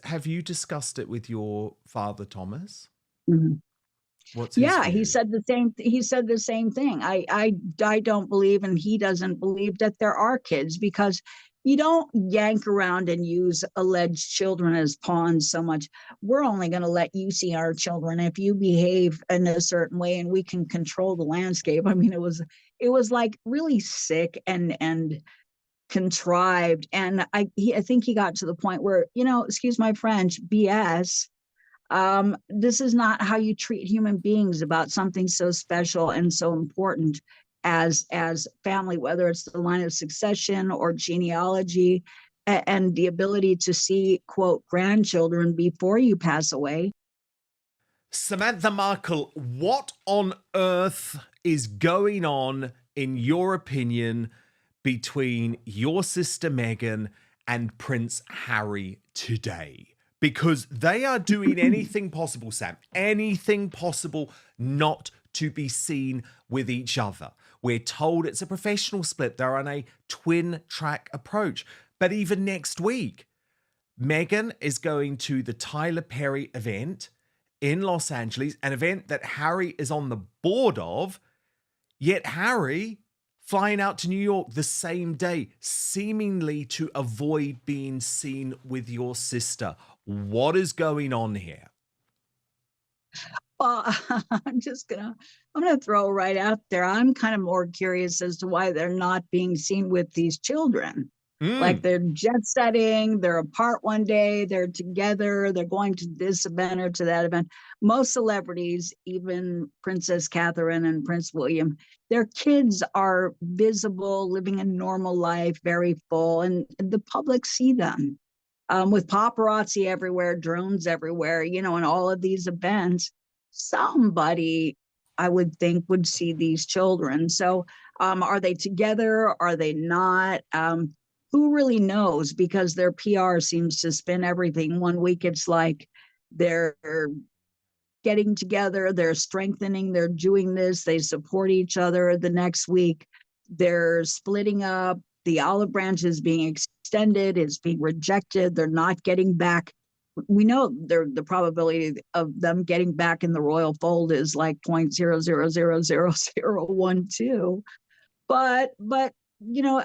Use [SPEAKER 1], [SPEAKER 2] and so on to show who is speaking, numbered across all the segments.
[SPEAKER 1] Have you discussed it with your father, Thomas?
[SPEAKER 2] Mhm.
[SPEAKER 1] What's his
[SPEAKER 2] Yeah, he
[SPEAKER 1] view?
[SPEAKER 2] said the same. He said the same thing. I don't believe, and he doesn't believe that there are kids, because you don't yank around and use alleged children as pawns so much. We're only going to let you see our children if you behave in a certain way, and we can control the landscape. I mean, it was like really sick and contrived, and I think he got to the point where, excuse my French, BS. This is not how you treat human beings about something so special and so important as family, whether it's the line of succession or genealogy, and the ability to see, quote, grandchildren before you pass away.
[SPEAKER 1] Samantha Markle, what on earth is going on, in your opinion, between your sister Meghan and Prince Harry today? Because they are doing anything possible, Sam, anything possible not to be seen with each other. We're told it's a professional split. They're on a twin track approach. But even next week, Meghan is going to the Tyler Perry event in Los Angeles, an event that Harry is on the board of, yet Harry flying out to New York the same day, seemingly to avoid being seen with your sister. What is going on here?
[SPEAKER 2] Well, I'm gonna throw right out there. I'm kind of more curious as to why they're not being seen with these children. Like, they're jet setting, they're apart one day, they're together, they're going to this event or to that event. Most celebrities, even Princess Catherine and Prince William, their kids are visible, living a normal life, very full, and the public see them. With paparazzi everywhere, drones everywhere, and all of these events, somebody, I would think, would see these children. So, are they together? Are they not? Who really knows? Because their PR seems to spin everything. One week it's like they're getting together, they're strengthening, they're doing this, they support each other. The next week, they're splitting up. The olive branch is being extended, it's being rejected, they're not getting back. We know the probability of them getting back in the royal fold is like 0.00000012. But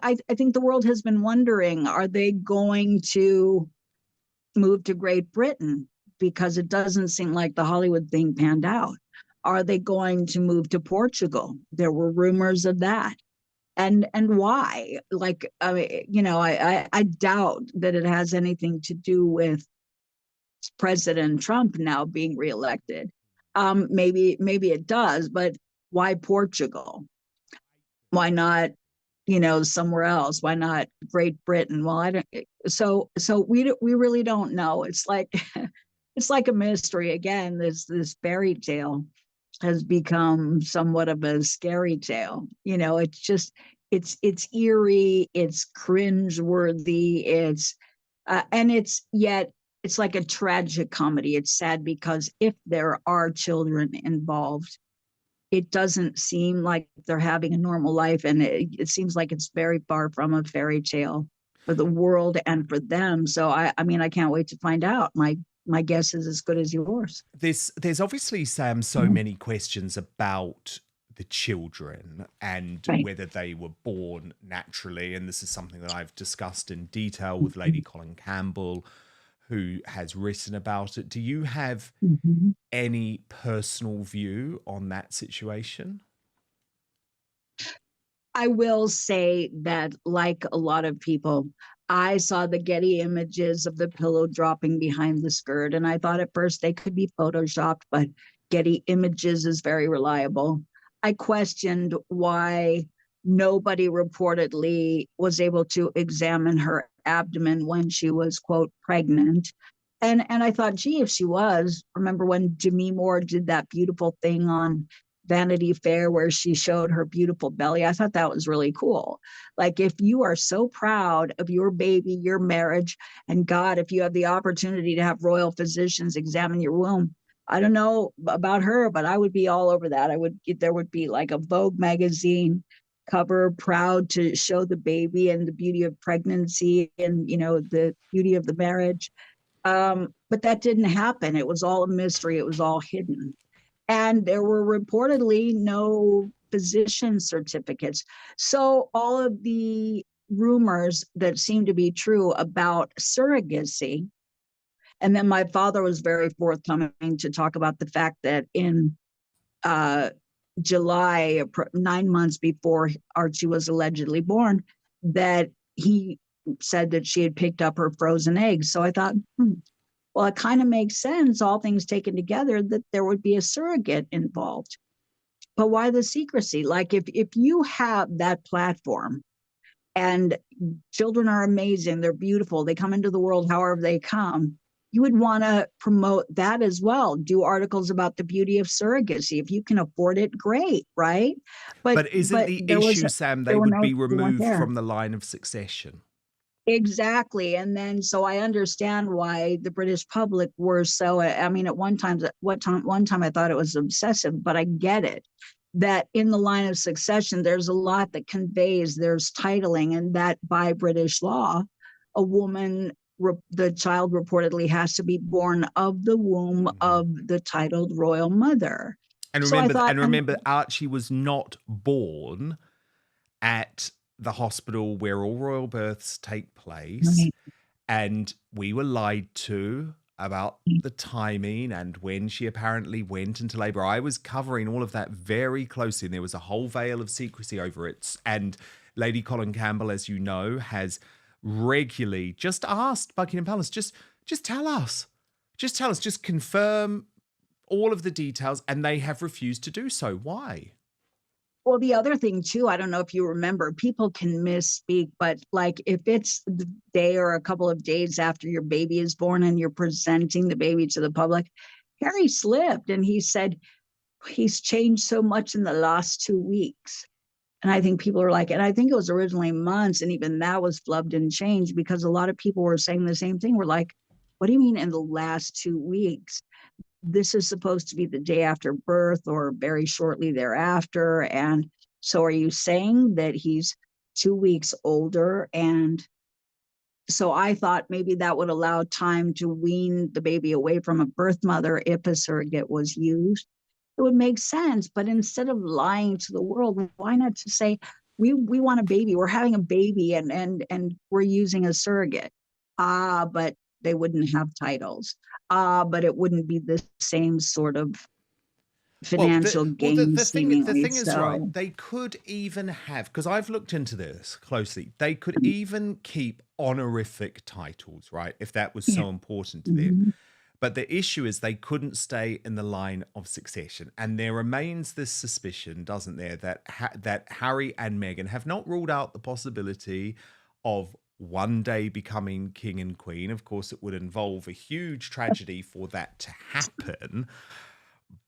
[SPEAKER 2] I think the world has been wondering, are they going to move to Great Britain? Because it doesn't seem like the Hollywood thing panned out. Are they going to move to Portugal? There were rumors of that. And why? Like, I mean, I doubt that it has anything to do with President Trump now being reelected. Maybe it does, but why Portugal? Why not, somewhere else? Why not Great Britain? Well, I don't. So we really don't know. It's like it's like a mystery again. This fairy tale has become somewhat of a scary tale. It's just it's eerie, it's cringeworthy, and it's like a tragic comedy. It's sad because if there are children involved, it doesn't seem like they're having a normal life, and it seems like it's very far from a fairy tale for the world and for them. So I mean, I can't wait to find out. My guess is as good as yours.
[SPEAKER 1] There's obviously, Sam, so many questions about the children and
[SPEAKER 2] Right.
[SPEAKER 1] whether they were born naturally. And this is something that I've discussed in detail with Lady Colin Campbell, who has written about it. Do you have
[SPEAKER 2] Mhm.
[SPEAKER 1] any personal view on that situation?
[SPEAKER 2] I will say that, like a lot of people, I saw the Getty images of the pillow dropping behind the skirt, and I thought at first they could be photoshopped, but Getty images is very reliable. I questioned why nobody reportedly was able to examine her abdomen when she was, quote, pregnant. And I thought, gee, if she was, remember when Demi Moore did that beautiful thing on Vanity Fair where she showed her beautiful belly? I thought that was really cool. Like, if you are so proud of your baby, your marriage, and God, if you have the opportunity to have royal physicians examine your womb, I don't know about her, but I would be all over that. There would be like a Vogue magazine cover, proud to show the baby and the beauty of pregnancy and, the beauty of the marriage. But that didn't happen. It was all a mystery. It was all hidden. And there were reportedly no physician certificates. So all of the rumors that seem to be true about surrogacy, and then my father was very forthcoming to talk about the fact that in uh, July, 9 months before Archie was allegedly born, that he said that she had picked up her frozen eggs. So I thought, well, it kind of makes sense, all things taken together, that there would be a surrogate involved. But why the secrecy? Like if you have that platform and children are amazing, they're beautiful, they come into the world however they come, you would want to promote that as well. Do articles about the beauty of surrogacy. If you can afford it, great, right?
[SPEAKER 1] But isn't the issue, Sam, they would be removed
[SPEAKER 2] there.
[SPEAKER 1] from the line of succession?
[SPEAKER 2] Exactly. And then so I understand why the British public were so, I mean, at one time I thought it was obsessive, but I get it. That in the line of succession, there's a lot that conveys, there's titling, and that by British law, a woman, the child reportedly has to be born of the womb of the titled royal mother.
[SPEAKER 1] And
[SPEAKER 2] So I
[SPEAKER 1] remember,
[SPEAKER 2] thought,
[SPEAKER 1] and remember, Archie was not born at the hospital where all royal births take place.
[SPEAKER 2] Right.
[SPEAKER 1] And we were lied to about the timing and when she apparently went into labor. I was covering all of that very closely, and there was a whole veil of secrecy over it. And Lady Colin Campbell, as you know, has regularly just asked Buckingham Palace, just tell us. Just tell us. Just confirm all of the details. And they have refused to do so. Why?
[SPEAKER 2] Well, the other thing too, I don't know if you remember, people can misspeak, but like if it's the day or a couple of days after your baby is born and you're presenting the baby to the public, Harry slipped and he said he's changed so much in the last 2 weeks. And I think people are like, and I think it was originally months, and even that was flubbed and changed because a lot of people were saying the same thing. We're like, what do you mean in the last 2 weeks? This is supposed to be the day after birth or very shortly thereafter. And so are you saying that he's 2 weeks older? And so I thought maybe that would allow time to wean the baby away from a birth mother if a surrogate was used. It would make sense. But instead of lying to the world, why not just say, we want a baby, we're having a baby, and we're using a surrogate. But they wouldn't have titles. But it wouldn't be the same sort of financial gain.
[SPEAKER 1] The thing is, right, they could even have, because I've looked into this closely, they could even keep honorific titles, right, if that was so important to them. But the issue is they couldn't stay in the line of succession. And there remains this suspicion, doesn't there, that Harry and Meghan have not ruled out the possibility of one day becoming king and queen. Of course, it would involve a huge tragedy for that to happen.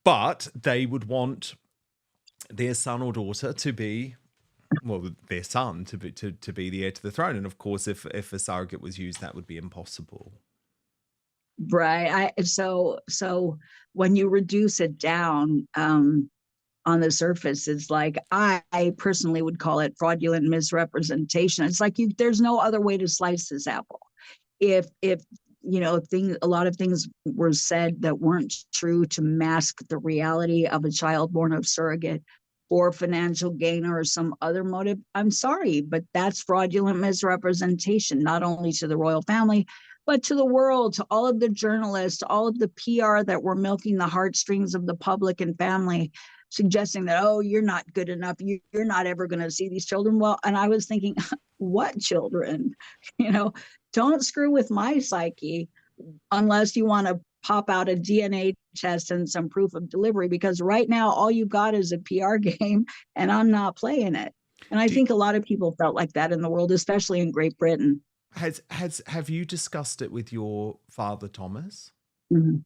[SPEAKER 1] But they would want their son or daughter to be, well, their son to be the heir to the throne. And of course, if a surrogate was used, that would be impossible.
[SPEAKER 2] Right. So when you reduce it down on the surface, it's like I personally would call it fraudulent misrepresentation. It's like there's no other way to slice this apple. If you know, a lot of things were said that weren't true to mask the reality of a child born of surrogate for financial gain or some other motive, I'm sorry, but that's fraudulent misrepresentation, not only to the royal family, but to the world, to all of the journalists, all of the PR that were milking the heartstrings of the public and family, suggesting that, oh, you're not good enough, you're not ever going to see these children. Well, and I was thinking, what children? You know, don't screw with my psyche unless you want to pop out a DNA test and some proof of delivery, because right now all you got is a PR game and I'm not playing it. And I think a lot of people felt like that in the world, especially in Great Britain.
[SPEAKER 1] Have you discussed it with your father, Thomas?
[SPEAKER 2] Mm-hmm.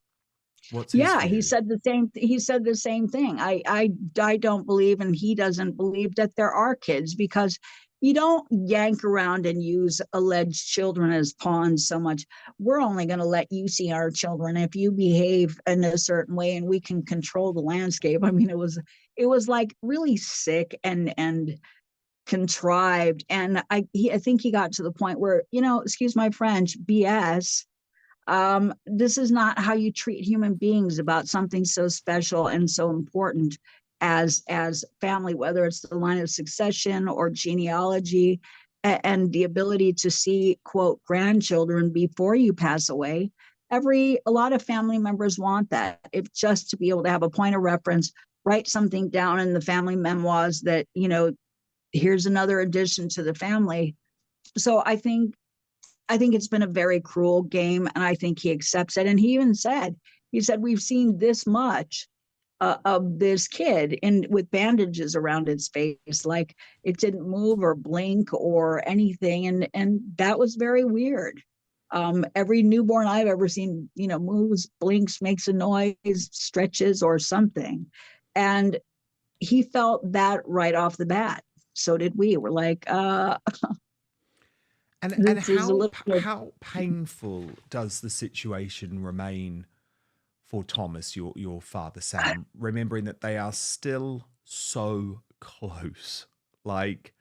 [SPEAKER 1] What's his view?
[SPEAKER 2] He said the same. He said the same thing. I don't believe, and he doesn't believe that there are kids, because you don't yank around and use alleged children as pawns so much. We're only going to let you see our children if you behave in a certain way, and we can control the landscape. I mean, it was like really sick and contrived. And I think he got to the point where, you know, excuse my French, BS. This is not how you treat human beings about something so special and so important as family, whether it's the line of succession or genealogy, and the ability to see, quote, grandchildren before you pass away. A lot of family members want that, if just to be able to have a point of reference, write something down in the family memoirs that, here's another addition to the family. So I think it's been a very cruel game, and I think he accepts it. And he said, we've seen this much of this kid with bandages around its face, like it didn't move or blink or anything, and that was very weird. Every newborn I've ever seen, moves, blinks, makes a noise, stretches, or something, and he felt that right off the bat. So did we. We're like,
[SPEAKER 1] And
[SPEAKER 2] this is a little.
[SPEAKER 1] how painful does the situation remain for Thomas, your father, Sam, remembering that they are still so close, like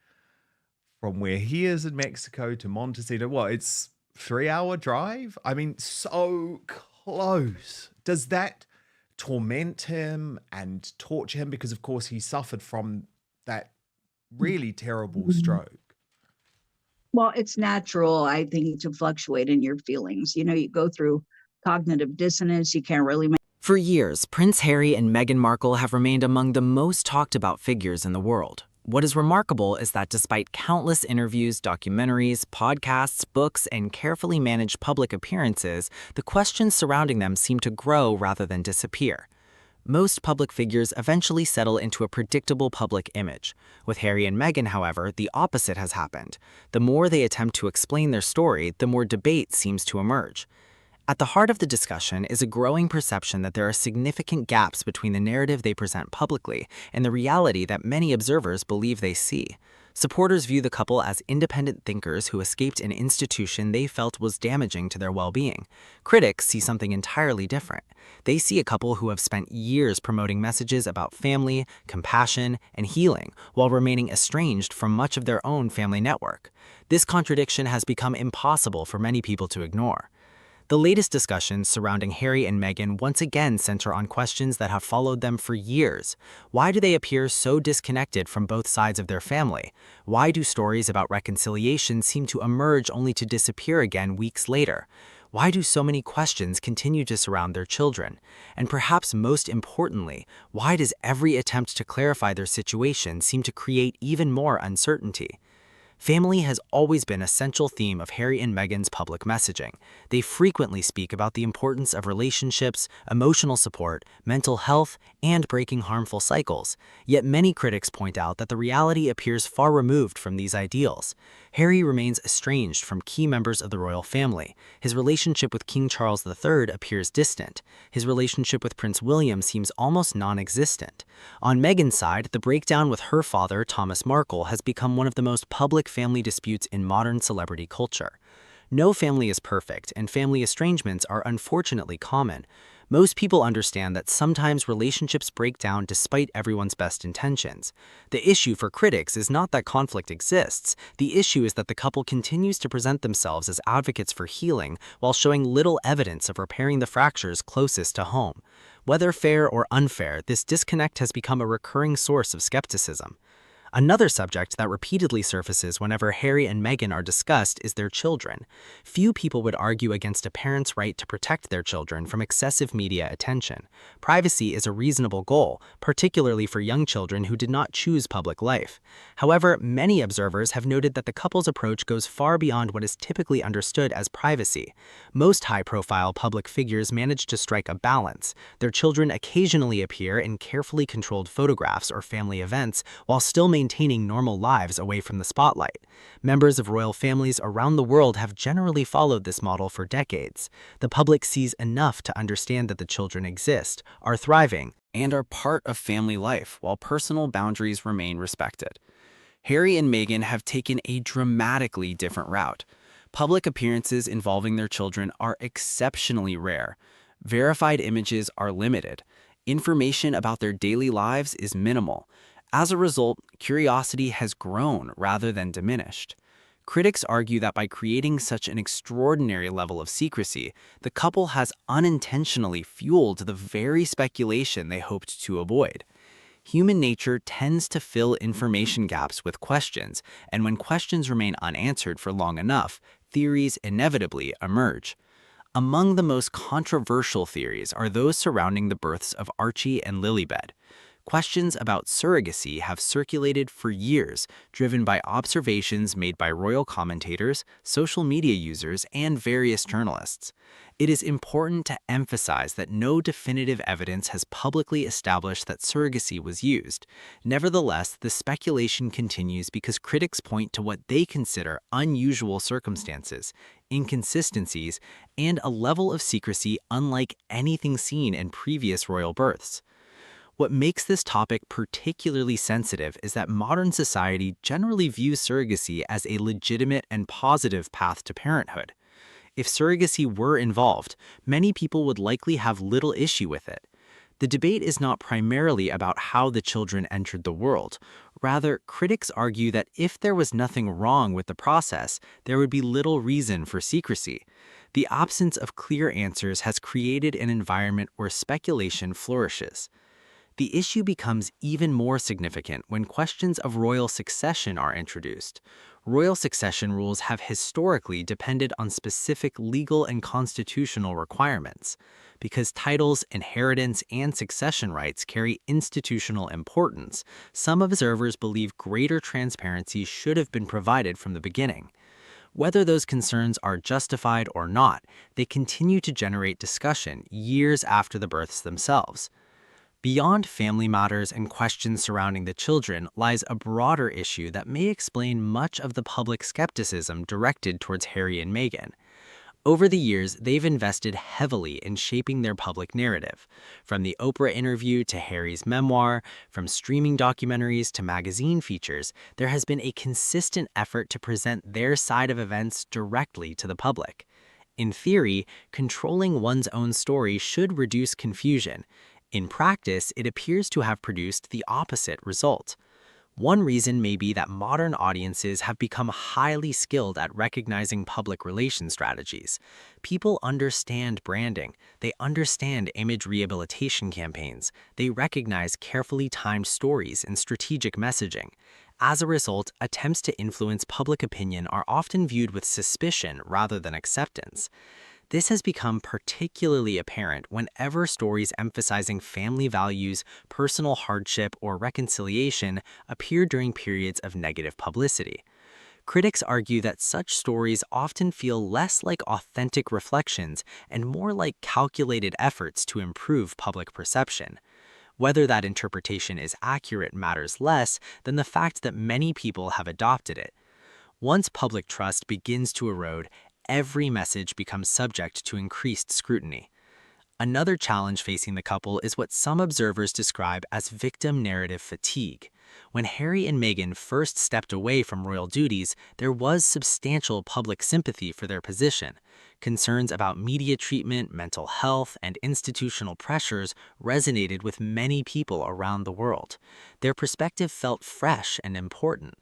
[SPEAKER 1] from where he is in Mexico to Montecito? What, it's 3 hour drive? I mean, so close. Does that torment him and torture him? Because of course he suffered from that really terrible stroke.
[SPEAKER 2] Well, it's natural, I think, to fluctuate in your feelings. You go through cognitive dissonance. You can't really.
[SPEAKER 3] For years, Prince Harry and Meghan Markle have remained among the most talked about figures in the world. What is remarkable is that despite countless interviews, documentaries, podcasts, books, and carefully managed public appearances, the questions surrounding them seem to grow rather than disappear. Most public figures eventually settle into a predictable public image. With Harry and Meghan, however, the opposite has happened. The more they attempt to explain their story, the more debate seems to emerge. At the heart of the discussion is a growing perception that there are significant gaps between the narrative they present publicly and the reality that many observers believe they see. Supporters view the couple as independent thinkers who escaped an institution they felt was damaging to their well-being. Critics see something entirely different. They see a couple who have spent years promoting messages about family, compassion, and healing while remaining estranged from much of their own family network. This contradiction has become impossible for many people to ignore. The latest discussions surrounding Harry and Meghan once again center on questions that have followed them for years. Why do they appear so disconnected from both sides of their family? Why do stories about reconciliation seem to emerge only to disappear again weeks later? Why do so many questions continue to surround their children? And perhaps most importantly, why does every attempt to clarify their situation seem to create even more uncertainty? Family has always been a central theme of Harry and Meghan's public messaging. They frequently speak about the importance of relationships, emotional support, mental health, and breaking harmful cycles. Yet many critics point out that the reality appears far removed from these ideals. Harry remains estranged from key members of the royal family. His relationship with King Charles III appears distant. His relationship with Prince William seems almost non-existent. On Meghan's side, the breakdown with her father, Thomas Markle, has become one of the most public family disputes in modern celebrity culture. No family is perfect, and family estrangements are unfortunately common. Most people understand that sometimes relationships break down despite everyone's best intentions. The issue for critics is not that conflict exists. The issue is that the couple continues to present themselves as advocates for healing while showing little evidence of repairing the fractures closest to home. Whether fair or unfair, this disconnect has become a recurring source of skepticism. Another subject that repeatedly surfaces whenever Harry and Meghan are discussed is their children. Few people would argue against a parent's right to protect their children from excessive media attention. Privacy is a reasonable goal, particularly for young children who did not choose public life. However, many observers have noted that the couple's approach goes far beyond what is typically understood as privacy. Most high-profile public figures manage to strike a balance. Their children occasionally appear in carefully controlled photographs or family events, while still maintaining normal lives away from the spotlight. Members of royal families around the world have generally followed this model for decades. The public sees enough to understand that the children exist, are thriving, and are part of family life, while personal boundaries remain respected. Harry and Meghan have taken a dramatically different route. Public appearances involving their children are exceptionally rare. Verified images are limited. Information about their daily lives is minimal. As a result, curiosity has grown rather than diminished. Critics argue that by creating such an extraordinary level of secrecy, the couple has unintentionally fueled the very speculation they hoped to avoid. Human nature tends to fill information gaps with questions, and when questions remain unanswered for long enough, theories inevitably emerge. Among the most controversial theories are those surrounding the births of Archie and Lilibet. Questions about surrogacy have circulated for years, driven by observations made by royal commentators, social media users, and various journalists. It is important to emphasize that no definitive evidence has publicly established that surrogacy was used. Nevertheless, the speculation continues because critics point to what they consider unusual circumstances, inconsistencies, and a level of secrecy unlike anything seen in previous royal births. What makes this topic particularly sensitive is that modern society generally views surrogacy as a legitimate and positive path to parenthood. If surrogacy were involved, many people would likely have little issue with it. The debate is not primarily about how the children entered the world. Rather, critics argue that if there was nothing wrong with the process, there would be little reason for secrecy. The absence of clear answers has created an environment where speculation flourishes. The issue becomes even more significant when questions of royal succession are introduced. Royal succession rules have historically depended on specific legal and constitutional requirements. Because titles, inheritance, and succession rights carry institutional importance, some observers believe greater transparency should have been provided from the beginning. Whether those concerns are justified or not, they continue to generate discussion years after the births themselves. Beyond family matters and questions surrounding the children lies a broader issue that may explain much of the public skepticism directed towards Harry and Meghan. Over the years, they've invested heavily in shaping their public narrative. From the Oprah interview to Harry's memoir, from streaming documentaries to magazine features, there has been a consistent effort to present their side of events directly to the public. In theory, controlling one's own story should reduce confusion. In practice, it appears to have produced the opposite result. One reason may be that modern audiences have become highly skilled at recognizing public relations strategies. People understand branding, they understand image rehabilitation campaigns, they recognize carefully timed stories and strategic messaging. As a result, attempts to influence public opinion are often viewed with suspicion rather than acceptance. This has become particularly apparent whenever stories emphasizing family values, personal hardship, or reconciliation appear during periods of negative publicity. Critics argue that such stories often feel less like authentic reflections and more like calculated efforts to improve public perception. Whether that interpretation is accurate matters less than the fact that many people have adopted it. Once public trust begins to erode, every message becomes subject to increased scrutiny. Another challenge facing the couple is what some observers describe as victim narrative fatigue. When Harry and Meghan first stepped away from royal duties, there was substantial public sympathy for their position. Concerns about media treatment, mental health, and institutional pressures resonated with many people around the world. Their perspective felt fresh and important.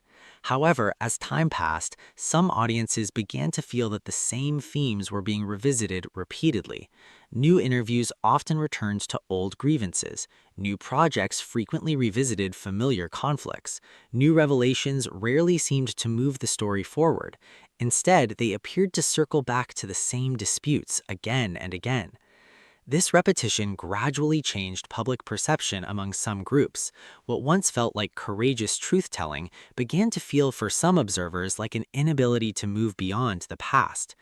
[SPEAKER 3] However, as time passed, some audiences began to feel that the same themes were being revisited repeatedly. New interviews often returned to old grievances. New projects frequently revisited familiar conflicts. New revelations rarely seemed to move the story forward. Instead, they appeared to circle back to the same disputes again and again. This repetition gradually changed public perception among some groups. What once felt like courageous truth-telling began to feel for some observers like an inability to move beyond the past.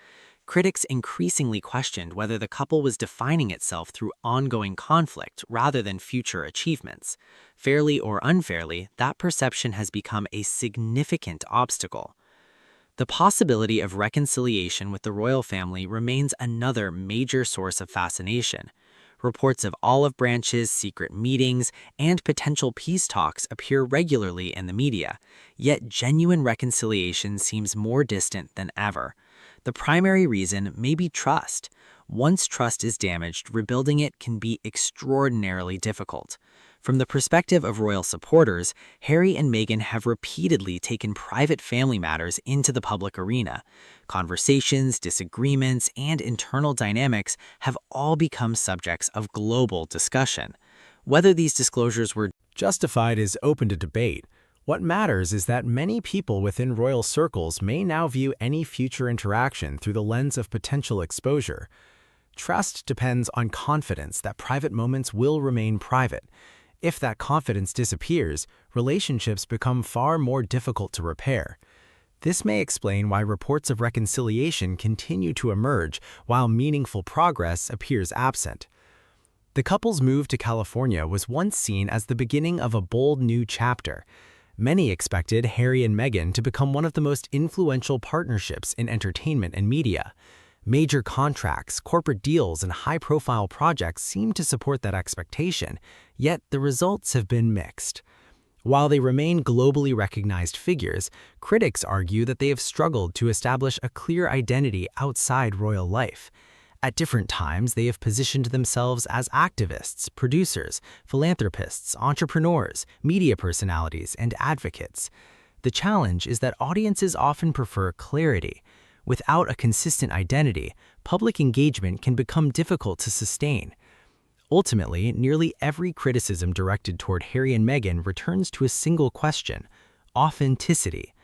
[SPEAKER 3] Critics increasingly questioned whether the couple was defining itself through ongoing conflict rather than future achievements. Fairly or unfairly, that perception has become a significant obstacle. The possibility of reconciliation with the royal family remains another major source of fascination. Reports of olive branches, secret meetings, and potential peace talks appear regularly in the media, yet genuine reconciliation seems more distant than ever. The primary reason may be trust. Once trust is damaged, rebuilding it can be extraordinarily difficult. From the perspective of royal supporters, Harry and Meghan have repeatedly taken private family matters into the public arena. Conversations, disagreements, and internal dynamics have all become subjects of global discussion. Whether these disclosures were
[SPEAKER 4] justified is open to debate. What matters is that many people within royal circles may now view any future interaction through the lens of potential exposure. Trust depends on confidence that private moments will remain private. If that confidence disappears, relationships become far more difficult to repair. This may explain why reports of reconciliation continue to emerge while meaningful progress appears absent. The couple's move to California was once seen as the beginning of a bold new chapter. Many expected Harry and Meghan to become one of the most influential partnerships in entertainment and media. Major contracts, corporate deals, and high-profile projects seem to support that expectation, yet the results have been mixed. While they remain globally recognized figures, critics argue that they have struggled to establish a clear identity outside royal life. At different times, they have positioned themselves as activists, producers, philanthropists, entrepreneurs, media personalities, and advocates. The challenge is that audiences often prefer clarity. Without a consistent identity, public engagement can become difficult to sustain. Ultimately, nearly every criticism directed toward Harry and Meghan returns to a single question: authenticity.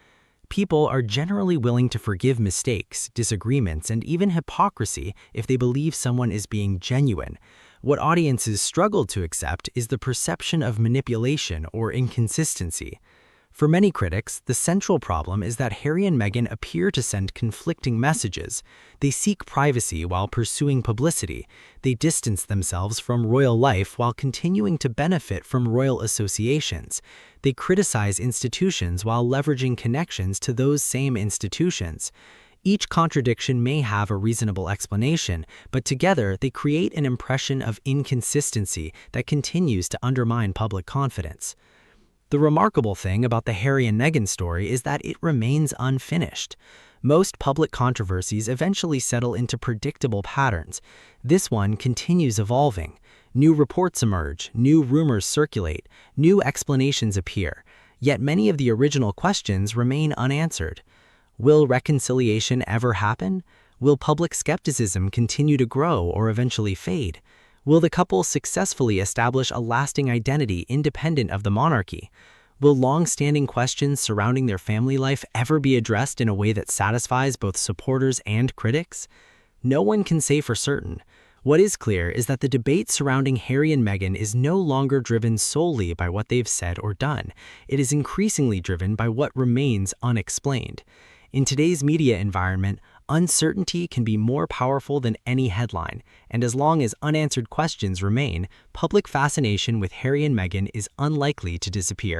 [SPEAKER 4] People are generally willing to forgive mistakes, disagreements, and even hypocrisy if they believe someone is being genuine. What audiences struggle to accept is the perception of manipulation or inconsistency. For many critics, the central problem is that Harry and Meghan appear to send conflicting messages. They seek privacy while pursuing publicity. They distance themselves from royal life while continuing to benefit from royal associations. They criticize institutions while leveraging connections to those same institutions. Each contradiction may have a reasonable explanation, but together they create an impression of inconsistency that continues to undermine public confidence. The remarkable thing about the Harry and Meghan story is that it remains unfinished. Most public controversies eventually settle into predictable patterns. This one continues evolving. New reports emerge, new rumors circulate, new explanations appear, yet many of the original questions remain unanswered. Will reconciliation ever happen? Will public skepticism continue to grow or eventually fade? Will the couple successfully establish a lasting identity independent of the monarchy? Will long-standing questions surrounding their family life ever be addressed in a way that satisfies both supporters and critics? No one can say for certain. What is clear is that the debate surrounding Harry and Meghan is no longer driven solely by what they've said or done. It is increasingly driven by what remains unexplained. In today's media environment, uncertainty can be more powerful than any headline, and as long as unanswered questions remain, public fascination with Harry and Meghan is unlikely to disappear.